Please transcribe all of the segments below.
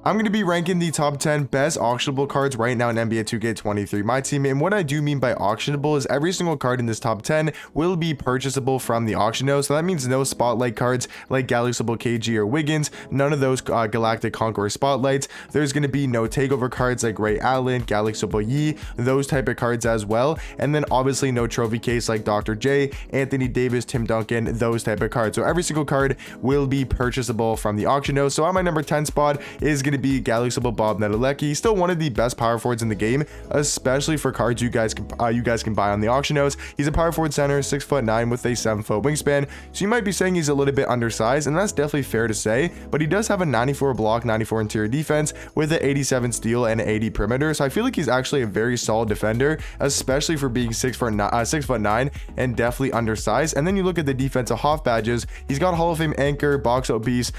I'm going to be ranking the top 10 best auctionable cards right now in NBA 2K23 Myteam, and what I do mean by auctionable is every single card in this top 10 will be purchasable from the auction house. So that means no spotlight cards like Galaxyable KG or Wiggins, none of those Galactic Conqueror spotlights. There's going to be no takeover cards like Ray Allen, Galaxyable Yi, those type of cards as well, and then obviously no trophy case like Dr. J, Anthony Davis, Tim Duncan, those type of cards. So every single card will be purchasable from the auction house. So on my number 10 spot is going to be Galaxyable Bob Knittalecki, still one of the best power forwards in the game, especially for cards you guys can buy on the auction house. He's a power forward center, 6'9" with a 7-foot wingspan, so you might be saying he's a little bit undersized, and that's definitely fair to say, but he does have a 94 block, 94 interior defense with an 87 steal and 80 perimeter, so I feel like he's actually a very solid defender, especially for being 6'9" and definitely undersized. And then you look at the defensive Hoff badges, he's got Hall of Fame anchor, box out beast,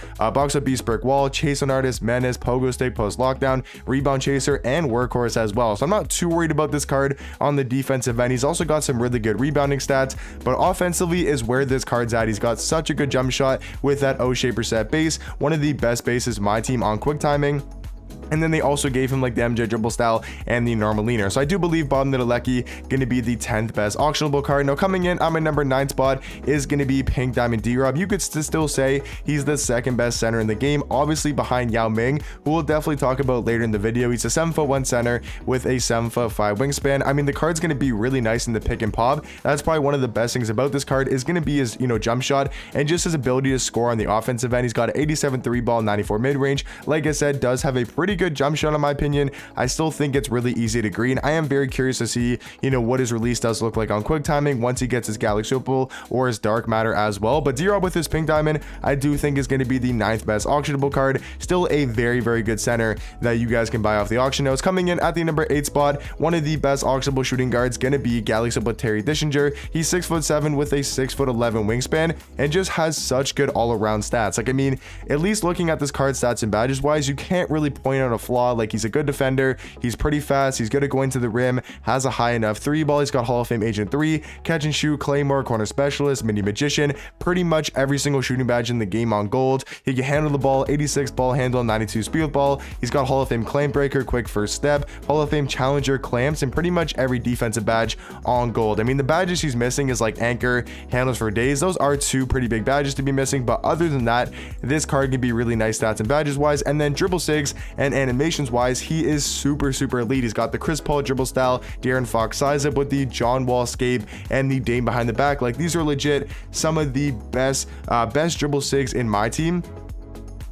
brick wall, chase on artist, menace, pogo stick, post lockdown, rebound chaser, and workhorse as well. So I'm not too worried about this card on the defensive end. He's also got some really good rebounding stats, but offensively is where this card's at. He's got such a good jump shot with that O-shaper set base, one of the best bases my team on quick timing. And then they also gave him like the MJ dribble style and the normal leaner. So I do believe Bob Knittalecki going to be the 10th best auctionable card. Now coming in on my number 9 spot is going to be Pink Diamond DRob. You could still say he's the second best center in the game, obviously behind Yao Ming, who we'll definitely talk about later in the video. He's a 7'1" center with a 7'5" wingspan. I mean, the card's going to be really nice in the pick and pop. That's probably one of the best things about this card is going to be his, jump shot and just his ability to score on the offensive end. He's got an 87 3 ball, 94 mid range. Like I said, does have a pretty good jump shot in my opinion. I still think it's really easy to green. I am very curious to see, what his release does look like on quick timing once he gets his Galaxy Opal or his Dark Matter as well. But DRob with his Pink Diamond, I do think is going to be the 9th best auctionable card. Still a very, very good center that you guys can buy off the auction house. Coming in at the number 8 spot, one of the best auctionable shooting guards going to be Galaxyable Terry Dishinger. He's 6'7" with a 6'11" wingspan and just has such good all-around stats. Like, I mean, at least looking at this card stats and badges wise, you can't really point out a flaw. Like, he's a good defender, he's pretty fast, he's good at going to the rim, has a high enough 3 ball, he's got Hall of Fame Agent 3, catch and shoot, claymore, corner specialist, mini magician, pretty much every single shooting badge in the game on gold. He can handle the ball, 86 ball handle, 92 speed with ball. He's got Hall of Fame claim breaker, quick first step, Hall of Fame challenger, clamps, and pretty much every defensive badge on gold. I mean, the badges he's missing is like anchor, handles for days. Those are 2 pretty big badges to be missing, but other than that, this card can be really nice stats and badges wise. And then dribble sigs and animations wise, he is super elite. He's got the Chris Paul dribble style, De'Aaron Fox size up with the John Wall scape, and the Dame behind the back. Like, these are legit some of the best dribble sigs in my team.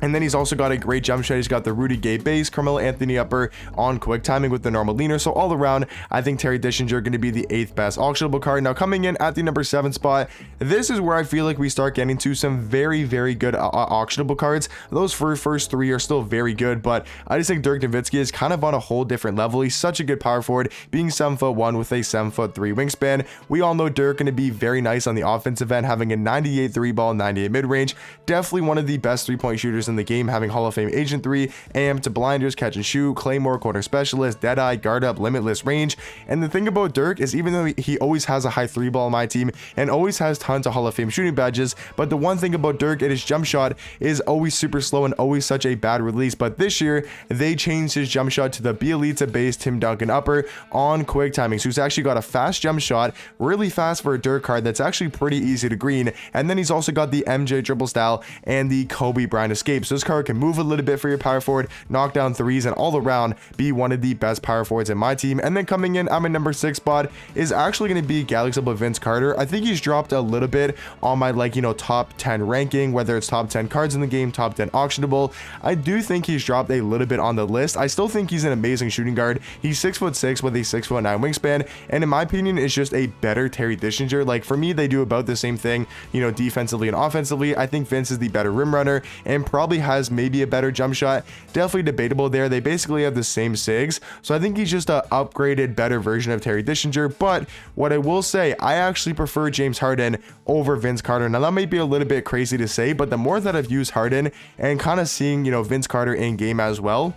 And then he's also got a great jump shot. He's got the Rudy Gay base, Carmelo Anthony upper on quick timing with the normal leaner. So all around, I think Terry Dishinger going to be the 8th best auctionable card. Now coming in at the number 7 spot, this is where I feel like we start getting to some very, very good auctionable cards. Those first 3 are still very good, but I just think Dirk Nowitzki is kind of on a whole different level. He's such a good power forward, being 7'1" with a 7'3" wingspan. We all know Dirk going to be very nice on the offensive end, having a 98 3 ball, 98 mid range. Definitely one of the best 3-point shooters in the game, having Hall of Fame Agent 3, AM to blinders, catch and shoot, claymore, corner specialist, deadeye, guard up, limitless range. And the thing about Dirk is, even though he always has a high 3 ball on my team and always has tons of Hall of Fame shooting badges, but the one thing about Dirk and his jump shot is always super slow and always such a bad release. But this year they changed his jump shot to the Bielitsa base Tim Duncan upper on quick timing, so he's actually got a fast jump shot, really fast for a Dirk card that's actually pretty easy to green. And then he's also got the MJ dribble style and the Kobe Bryant escape. So this card can move a little bit for your power forward, knock down threes, and all around be one of the best power forwards in my team. And then coming in, I'm a number 6 spot is actually going to be Galaxyable Vince Carter. I think he's dropped a little bit on my top 10 ranking, whether it's top 10 cards in the game, top 10 auctionable. I do think he's dropped a little bit on the list. I still think he's an amazing shooting guard. He's 6'6" with a 6'9" wingspan, and in my opinion is just a better Terry Dishinger. Like, for me, they do about the same thing, defensively and offensively. I think Vince is the better rim runner and probably has maybe a better jump shot. Definitely debatable there. They basically have the same sigs, so I think he's just a upgraded, better version of Terry Dishinger. But what I will say, I actually prefer James Harden over Vince Carter. Now that might be a little bit crazy to say, but the more that I've used Harden and kind of seeing Vince Carter in game as well,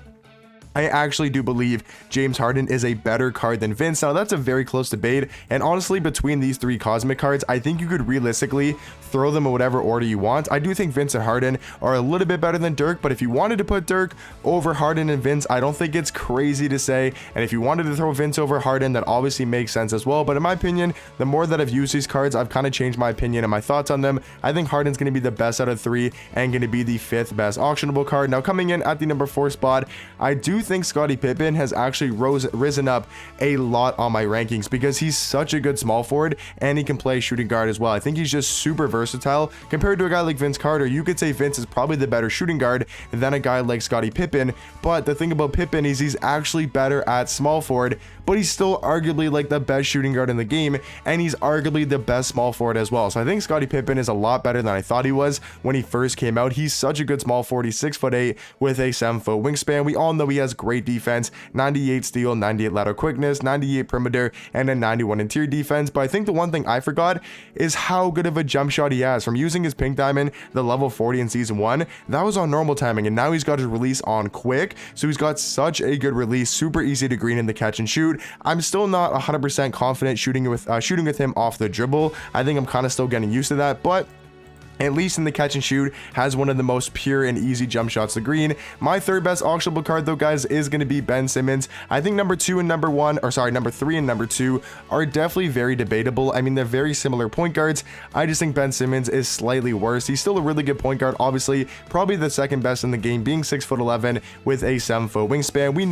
I actually do believe James Harden is a better card than Vince. Now, that's a very close debate, and honestly, between these three Cosmic cards, I think you could realistically throw them in whatever order you want. I do think Vince and Harden are a little bit better than Dirk, but if you wanted to put Dirk over Harden and Vince, I don't think it's crazy to say, and if you wanted to throw Vince over Harden, that obviously makes sense as well. But in my opinion, the more that I've used these cards, I've kind of changed my opinion and my thoughts on them. I think Harden's going to be the best out of three and going to be the 5th best auctionable card. Now, coming in at the number 4 spot, I do think Scottie Pippin has actually risen up a lot on my rankings because he's such a good small forward and he can play shooting guard as well. I think he's just super versatile compared to a guy like Vince Carter. You could say Vince is probably the better shooting guard than a guy like Scottie Pippin, but the thing about Pippin is he's actually better at small forward, but he's still arguably like the best shooting guard in the game, and he's arguably the best small forward as well. So I think Scottie Pippin is a lot better than I thought he was when he first came out. He's such a good small forward. He's 6'8" with a 7-foot wingspan. We all know he has great defense, 98 steal, 98 lateral quickness, 98 perimeter, and a 91 interior defense. But I think the one thing I forgot is how good of a jump shot he has. From using his pink diamond, the level 40 in season 1, that was on normal timing, and now he's got his release on quick. So he's got such a good release, super easy to green in the catch and shoot. I'm still not 100% confident shooting with him off the dribble. I think I'm kind of still getting used to that, but at least in the catch and shoot, has one of the most pure and easy jump shots to green. My 3rd best auctionable card though, guys, is going to be Ben Simmons. I think number 2 and number 1, or sorry, number 3 and number 2 are definitely very debatable. I mean, they're very similar point guards. I just think Ben Simmons is slightly worse. He's still a really good point guard, obviously, probably the 2nd best in the game, being 6'11" with a 7-foot wingspan. We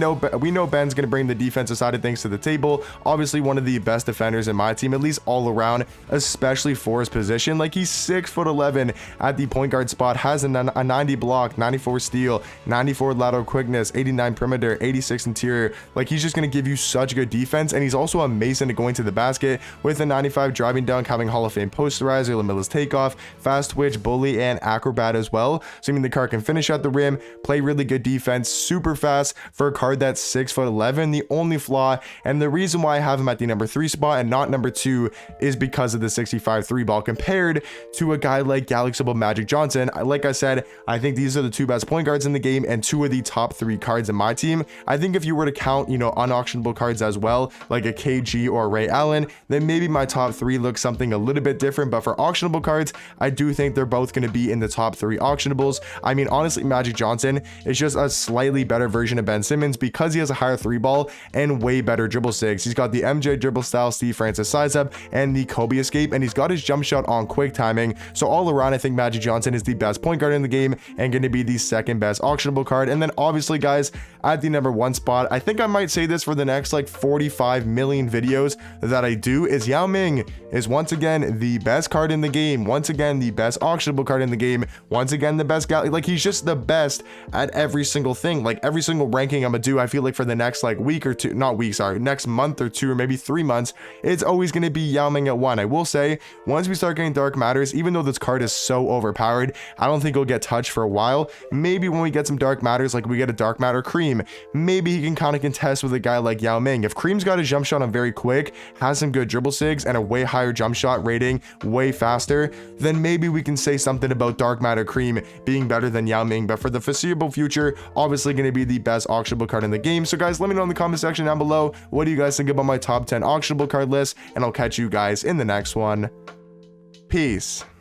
know Ben's going to bring the defensive side of things to the table. Obviously, one of the best defenders in my team, at least all around, especially for his position. Like, he's 6'11" at the point guard spot, has a 90 block, 94 steal, 94 lateral quickness, 89 perimeter, 86 interior. Like, he's just going to give you such good defense, and he's also amazing at going to the basket with a 95 driving dunk, having Hall of Fame posterizer, limitless takeoff, fast twitch, bully, and acrobat as well. So I mean, the card can finish at the rim, play really good defense, super fast for a card that's 6'11". The only flaw, and the reason why I have him at the number 3 spot and not number 2, is because of the 65 3 ball compared to a guy like Auctionable Magic Johnson. Like I said, I think these are the 2 best point guards in the game and 2 of the top 3 cards in my team. I think if you were to count, unauctionable cards as well, like a KG or Ray Allen, then maybe my top 3 looks something a little bit different. But for auctionable cards, I do think they're both going to be in the top 3 auctionables. I mean, honestly, Magic Johnson is just a slightly better version of Ben Simmons because he has a higher 3 ball and way better dribble sigs. He's got the MJ dribble style, Steve Francis size up, and the Kobe escape, and he's got his jump shot on quick timing. So all around, I think Magic Johnson is the best point guard in the game and going to be the 2nd best auctionable card. And then obviously, guys, at the number 1 spot, I think I might say this for the next like 45 million videos that I do, is Yao Ming is once again the best card in the game, once again the best auctionable card in the game, once again the best guy. Like, he's just the best at every single thing. Like, every single ranking I'm gonna do, I feel like for the next like week or two, not week, sorry, next month or 2 or maybe 3 months, it's always going to be Yao Ming at 1. I will say, once we start getting Dark Matters, even though this card is so overpowered, I don't think he'll get touched for a while. Maybe when we get some Dark Matters, like we get a Dark Matter Cream, maybe he can kind of contest with a guy like Yao Ming. If Cream's got a jump shot on very quick, has some good dribble sigs, and a way higher jump shot rating, way faster, then maybe we can say something about Dark Matter Cream being better than Yao Ming. But for the foreseeable future, obviously going to be the best auctionable card in the game. So guys, let me know in the comment section down below, what do you guys think about my top 10 auctionable card list, and I'll catch you guys in the next one. Peace.